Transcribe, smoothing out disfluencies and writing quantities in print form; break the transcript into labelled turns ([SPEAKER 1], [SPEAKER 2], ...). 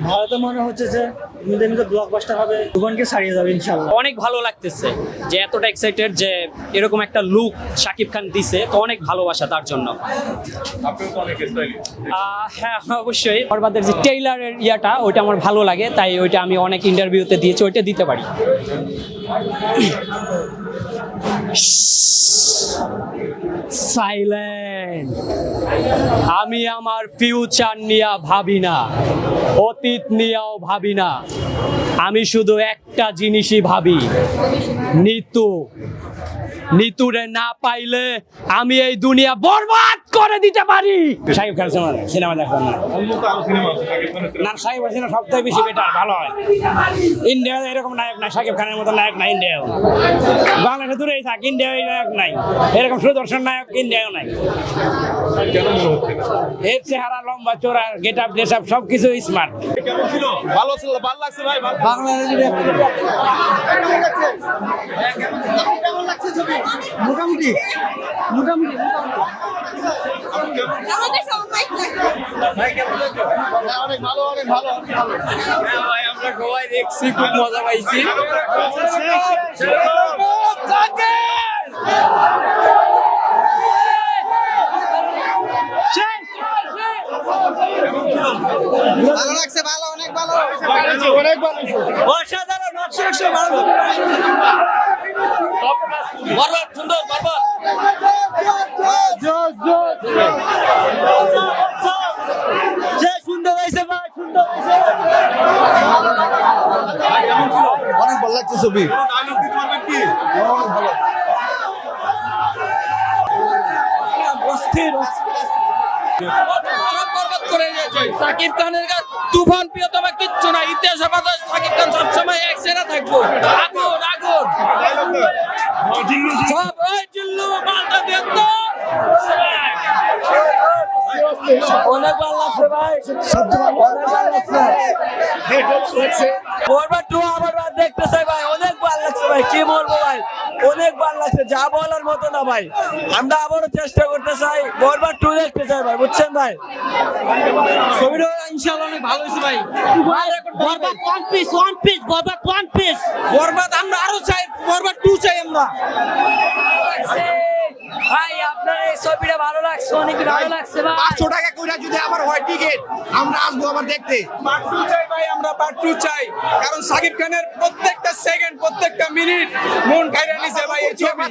[SPEAKER 1] ভারতে মনে হচ্ছে যে এমনিতে ব্লকবাস্টার হবে, ভুবনকে ছাড়িয়ে যাবে ইনশাআল্লাহ।
[SPEAKER 2] অনেক ভালো লাগতেছে যে এতটা এক্সাইটেড যে এরকম একটা লুক শাকিব খান দিছে, তো অনেক ভালোবাসা তার জন্য। হ্যাঁ অবশ্যই, বরবাদের যে টেইলারের ইয়াটা ওইটা আমার ভালো লাগে, তাই ওইটা আমি অনেক ইন্টারভিউতে দিয়েছি, ওইটা দিতে পারি। সাইলেন্ট। আমি আমার ফিউচার নিয়ে ভাবি না, অতীত নিয়েও ভাবি না, আমি শুধু একটা জিনিসই ভাবি, নিতু। নিতুরে না পাইলে আমি এই দুনিয়া বরবাদ করে দিতে পারি।
[SPEAKER 3] শাকিব খান সিনেমা দেখলাম না, শাকিব খান সিনেমা সবথেকে বেশি বেটার, ভালো হয়। ইন্ডিয়া এরকম নায়ক নাই, শাকিব খানের মতো নায়ক নাই ইন্ডিয়াও। বাংলাদেশে দূরেই থাক, ইন্ডিয়াও নায়ক নাই, এরকম সুদর্শন নায়ক ইন্ডিয়াও নাই। এর চেহারা লম্বা চোরা, গেট আপ ড্রেস আপ সবকিছু স্মার্ট।
[SPEAKER 4] ভালো ছিল, ভালো লাগছে ভাই।
[SPEAKER 1] মোটামুটি মোটামুটি
[SPEAKER 4] অনেক ভালো, অনেক ভালো।
[SPEAKER 2] আমরা সবাই দেখছি, খুব মজা পাইছি।
[SPEAKER 4] ভালো লাগছে, ভালো, অনেক ভালো, অনেক ভালো,
[SPEAKER 2] অসাধারণ, বরবাদ সুন্দর, বরবাদ সুন্দর হয়েছে ভাই, সুন্দর হয়েছে।
[SPEAKER 4] অনেক ভালো লাগছে ছবি।
[SPEAKER 2] সাকিব খানের তুফান প্রিয়তম কিচ্ছু না, ইতিহাসে সাকিব খান সবসময় এক সেরা থাকবো। আগুন আগুন সব ওই চিল্লু মালটা দেখতো। অনেক ভালো লাগছে ভাই, বরবাদ 2 আবার দেখতে চাই ভাই, অনেক ভালো লাগছে ভাই, কি বলবো ভাই, অনেক ভালো লাগছে, যা বলার মতো না ভাই। আমরা আবারও চেষ্টা করতে চাই, বরবাদ 2 দেখতে চাই ভাই, বুঝছেন ভাই। ছবিটা ইনশাআল্লাহ অনেক ভালো হয়েছে ভাই। বরবাদ ওয়ান পিস, বরবাদ ওয়ান পিস, বরবাদ আমরা আরো চাই, বরবাদ 2 চাই আমরা। ভাই আপনার এই ছবিটা ভালো লাগছে, অনেক ভালো লাগছে ভাই।
[SPEAKER 4] 500 টাকা কইরা যদি আবার হয় টিকিট, আমরা আসবো আবার দেখতে।
[SPEAKER 5] পার্ট 2 চাই ভাই, আমরা পার্ট 2 চাই, কারণ সাকিব খানের প্রত্যেকটা সেকেন্ড, প্রত্যেকটা মিনিট মন কাইরা নিছে ভাই এই ছবি।